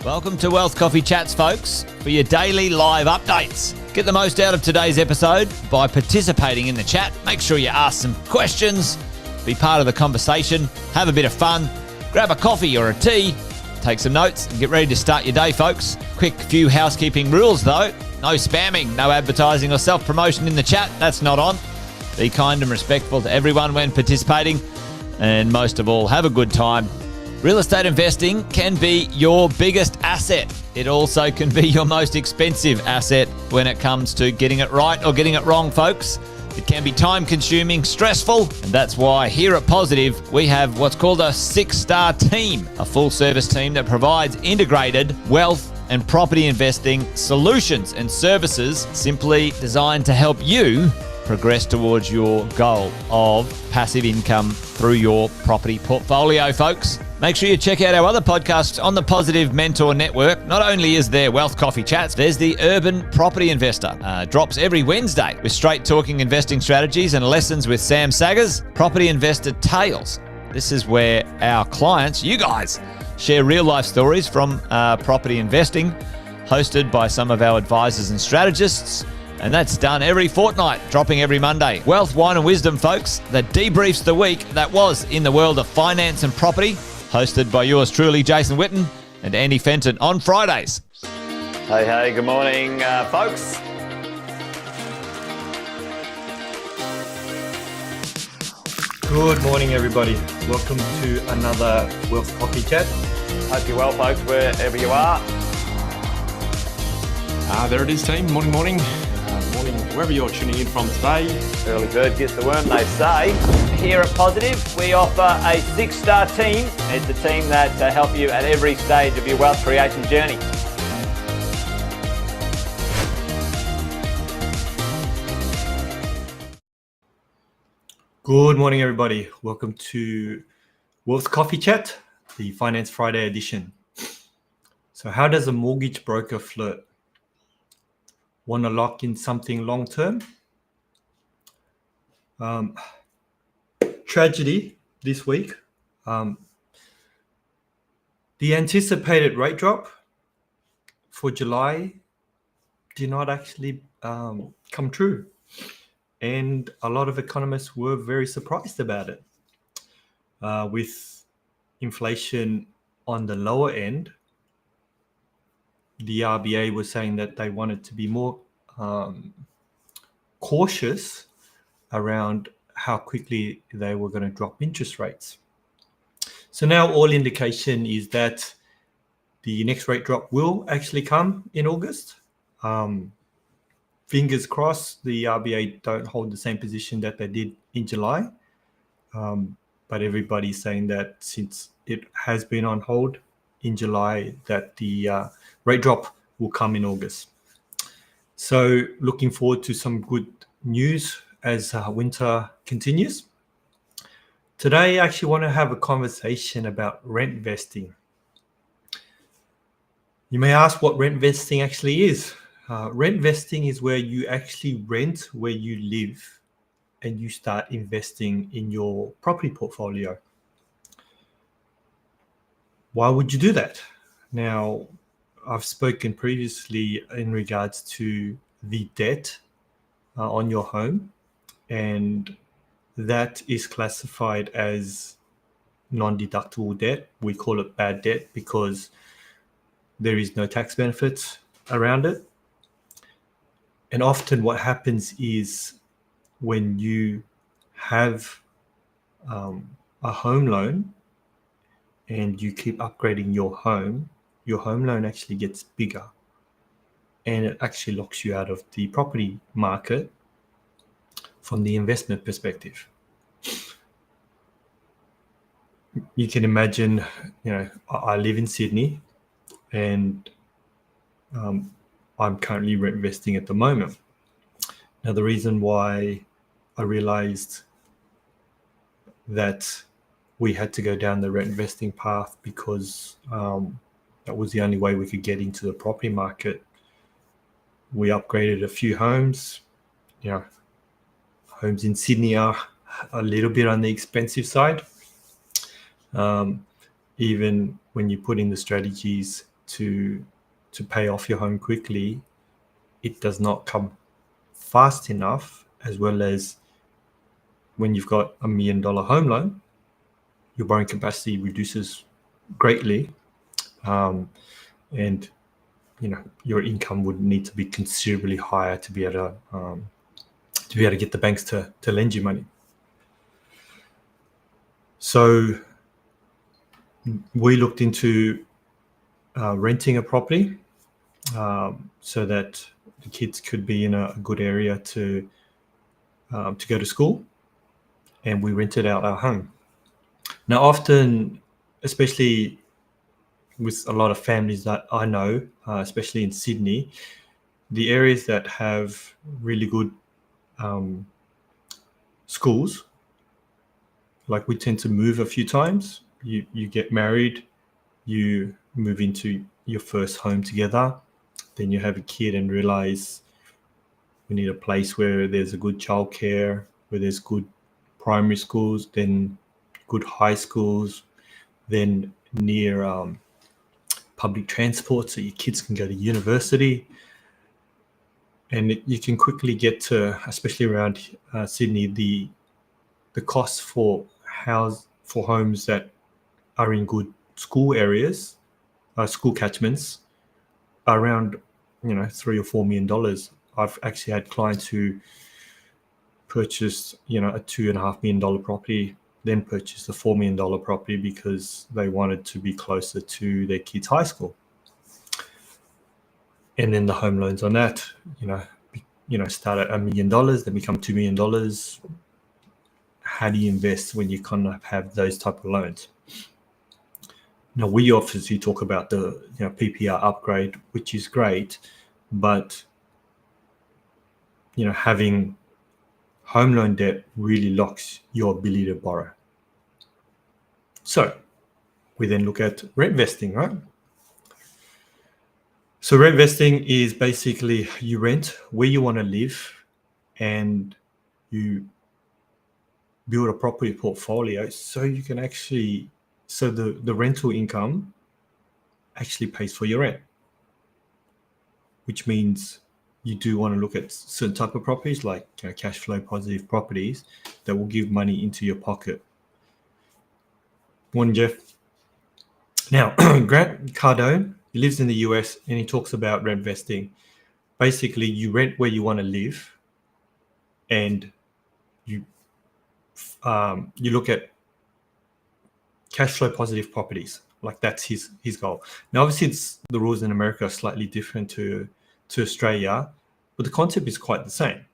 Welcome to Wealth Coffee Chats, folks, for your daily live updates. Get the most out of today's episode by participating in the chat. Make sure you ask some questions, be part of the conversation, have a bit of fun, grab a coffee or a tea, take some notes, and get ready to start your day, folks. Quick few housekeeping rules, though. No spamming, no advertising or self-promotion in the chat. That's not on. Be kind and respectful to everyone when participating. And most of all, have a good time. Real estate investing can be your biggest asset. It also can be your most expensive asset when it comes to getting it right or getting it wrong, folks. It can be time-consuming, stressful, and that's why here at Positive, we have what's called a 6-star team, a full-service team that provides integrated wealth and property investing solutions and services simply designed to help you progress towards your goal of passive income through your property portfolio, folks. Make sure you check out our other podcasts on the Positive Mentor Network. Not only is there Wealth Coffee Chats, there's the Urban Property Investor. Drops every Wednesday with straight talking investing strategies and lessons with Sam Saggers. Property Investor Tales. This is where our clients, you guys, share real life stories from property investing, hosted by some of our advisors and strategists. And that's done every fortnight, dropping every Monday. Wealth, Wine and Wisdom, folks, that debriefs the week that was in the world of finance and property, hosted by yours truly, Jason Witten and Andy Fenton on Fridays. Hey, good morning, folks. Good morning, everybody. Welcome to another Wealth Coffee Chat. Hope you're well, folks, wherever you are. There it is, team. Morning. Morning, wherever you're tuning in from today. Early bird gets the worm, they say. Here at Positive, we offer a 6-star team. It's a team that help you at every stage of your wealth creation journey. Good morning, everybody. Welcome to Wealth Coffee Chat, the Finance Friday edition. So how does a mortgage broker flirt? Want to lock in something long-term? Tragedy this week. The anticipated rate drop for July did not actually come true. And a lot of economists were very surprised about it. With inflation on the lower end, the RBA was saying that they wanted to be more cautious around how quickly they were going to drop interest rates. So now all indication is that the next rate drop will actually come in August. Fingers crossed the RBA don't hold the same position that they did in July. But everybody's saying that since it has been on hold in July, that the rate drop will come in August. So looking forward to some good news as winter continues. Today, I actually want to have a conversation about rent vesting. You may ask what rent vesting actually is. Rent vesting is where you actually rent where you live and you start investing in your property portfolio. Why would you do that? Now, I've spoken previously in regards to the debt on your home, and that is classified as non-deductible debt. We call it bad debt because there is no tax benefits around it. And often what happens is when you have a home loan and you keep upgrading your home loan actually gets bigger and it actually locks you out of the property market from the investment perspective. You can imagine, I live in Sydney and I'm currently rent vesting at the moment. Now, the reason why I realized that we had to go down the rent vesting path because that was the only way we could get into the property market. We upgraded a few homes. Homes in Sydney are a little bit on the expensive side. Even when you put in the strategies to pay off your home quickly, it does not come fast enough, as well as when you've got $1 million home loan, your borrowing capacity reduces greatly, and your income would need to be considerably higher to be able to get the banks to lend you money. So we looked into renting a property, so that the kids could be in a good area to go to school, and we rented out our home. Now, often, especially with a lot of families that I know, especially in Sydney, the areas that have really good schools, like we tend to move a few times. You get married, you move into your first home together, then you have a kid and realize we need a place where there's a good childcare, where there's good primary schools, then good high schools, then near public transport so your kids can go to university. And you can quickly get to, especially around Sydney, the costs for homes that are in good school areas, school catchments, around $3 or $4 million. I've actually had clients who purchased a $2.5 million property, then purchased a $4 million property because they wanted to be closer to their kids' high school. And then the home loans on that, start at $1 million, then become $2 million. How do you invest when you kind of have those type of loans? Now, we obviously talk about the PPR upgrade, which is great, but having home loan debt really locks your ability to borrow. So we then look at rent vesting, right? So rent vesting is basically you rent where you want to live, and you build a property portfolio so you can the rental income actually pays for your rent, which means you do want to look at certain type of properties like cash flow positive properties that will give money into your pocket. Morning, Jeff. Now, Grant Cardone, he lives in the US, and he talks about rent vesting. Basically, you rent where you want to live, and you look at cash flow positive properties. Like that's his goal. Now, obviously, the rules in America are slightly different to Australia, but the concept is quite the same.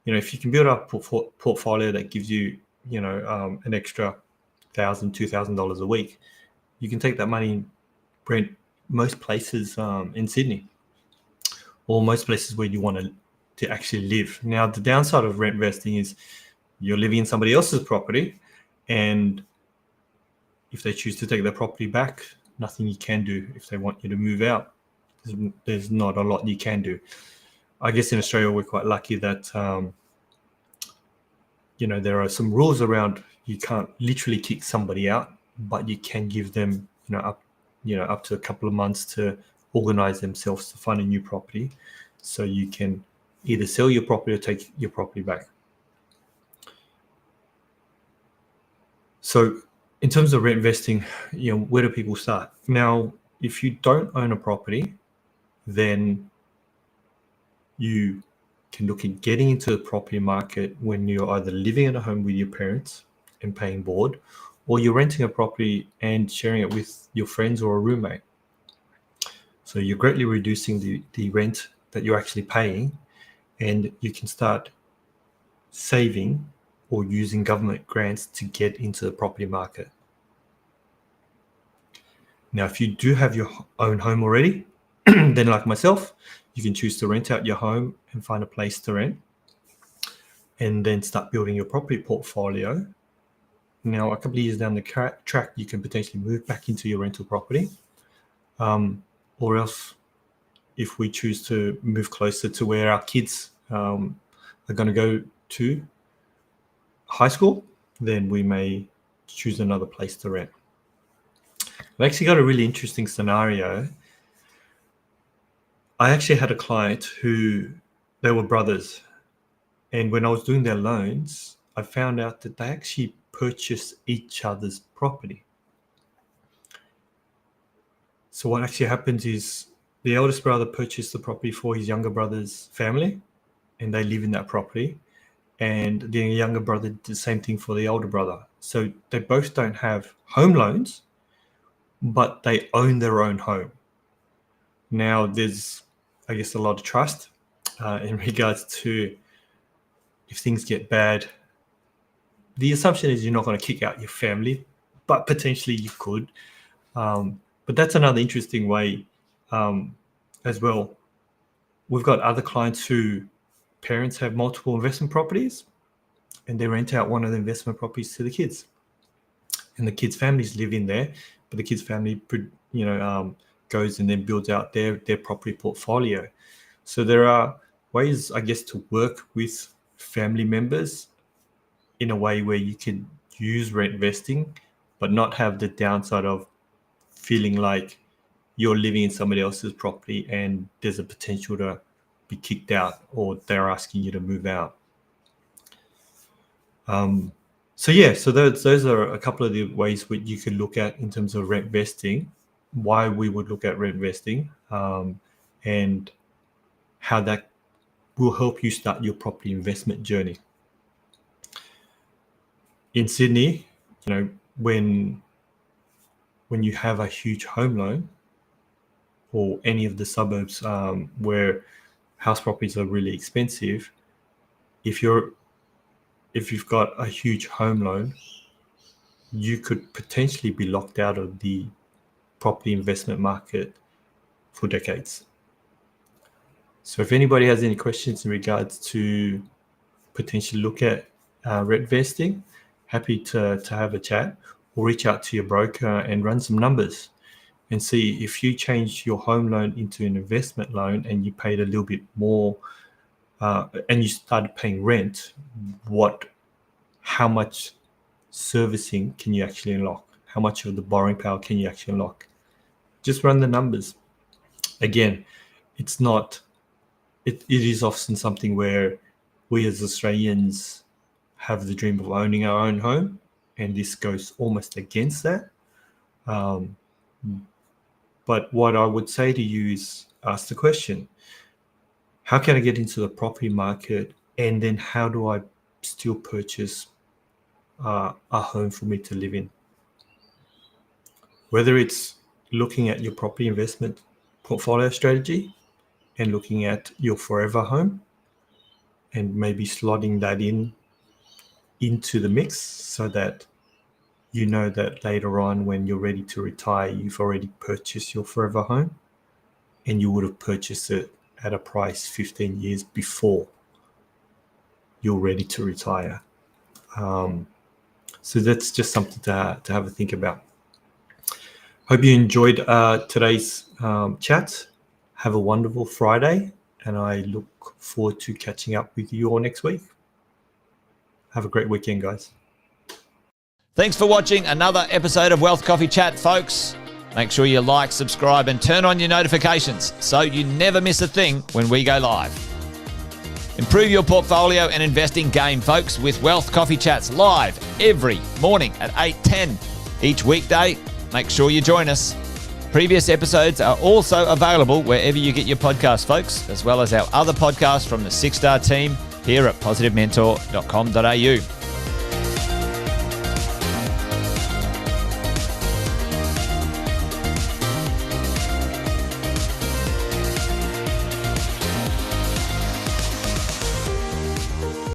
If you can build up a portfolio that gives you, an extra $1,000, $2,000 a week, you can take that money and rent most places in Sydney, or most places where you want to actually live. Now, the downside of rent vesting is you're living in somebody else's property, and if they choose to take their property back, nothing you can do. If they want you to move out, there's not a lot you can do. I guess in Australia, we're quite lucky that, there are some rules around you can't literally kick somebody out, but you can give them, up to a couple of months to organize themselves to find a new property. So you can either sell your property or take your property back. So in terms of rent vesting, where do people start? Now, if you don't own a property, then you can look at getting into the property market when you're either living in a home with your parents and paying board, or you're renting a property and sharing it with your friends or a roommate. So you're greatly reducing the rent that you're actually paying, and you can start saving or using government grants to get into the property market. Now, if you do have your own home already, then like myself, you can choose to rent out your home and find a place to rent, and then start building your property portfolio. Now, a couple of years down the track, you can potentially move back into your rental property, or else if we choose to move closer to where our kids are going to go to high school, then we may choose another place to rent. I've actually got a really interesting scenario. I actually had a client who, they were brothers. And when I was doing their loans, I found out that they actually purchased each other's property. So what actually happens is the eldest brother purchased the property for his younger brother's family, and they live in that property. And the younger brother did the same thing for the older brother. So they both don't have home loans, but they own their own home. Now, there's, I guess, a lot of trust in regards to if things get bad. The assumption is you're not going to kick out your family, but potentially you could. But that's another interesting way as well. We've got other clients who parents have multiple investment properties and they rent out one of the investment properties to the kids. And the kids' families live in there, but the kids' family, goes and then builds out their property portfolio. So there are ways, I guess, to work with family members in a way where you can use rent vesting, but not have the downside of feeling like you're living in somebody else's property and there's a potential to be kicked out or they're asking you to move out. So those are a couple of the ways which you can look at in terms of rent vesting, why we would look at rent vesting, and how that will help you start your property investment journey. In Sydney, when you have a huge home loan or any of the suburbs where house properties are really expensive, if you've got a huge home loan, you could potentially be locked out of the property investment market for decades. So if anybody has any questions in regards to potentially look at rent vesting, happy to have a chat or reach out to your broker and run some numbers and see if you change your home loan into an investment loan and you paid a little bit more and you started paying rent, how much servicing can you actually unlock? How much of the borrowing power can you actually unlock? Just run the numbers. Again, it is often something where we as Australians have the dream of owning our own home, and this goes almost against that. But what I would say to you is ask the question, how can I get into the property market, and then how do I still purchase a home for me to live in? Whether it's looking at your property investment portfolio strategy and looking at your forever home and maybe slotting that into the mix so that you know that later on when you're ready to retire, you've already purchased your forever home and you would have purchased it at a price 15 years before you're ready to retire. So that's just something to have a think about. Hope you enjoyed today's chat. Have a wonderful Friday, and I look forward to catching up with you all next week. Have a great weekend, guys. Thanks for watching another episode of Wealth Coffee Chat, folks. Make sure you like, subscribe, and turn on your notifications so you never miss a thing when we go live. Improve your portfolio and investing game, folks, with Wealth Coffee Chats live every morning at 8:10 each weekday. Make sure you join us. Previous episodes are also available wherever you get your podcasts, folks, as well as our other podcasts from the 6-Star team here at positivementor.com.au.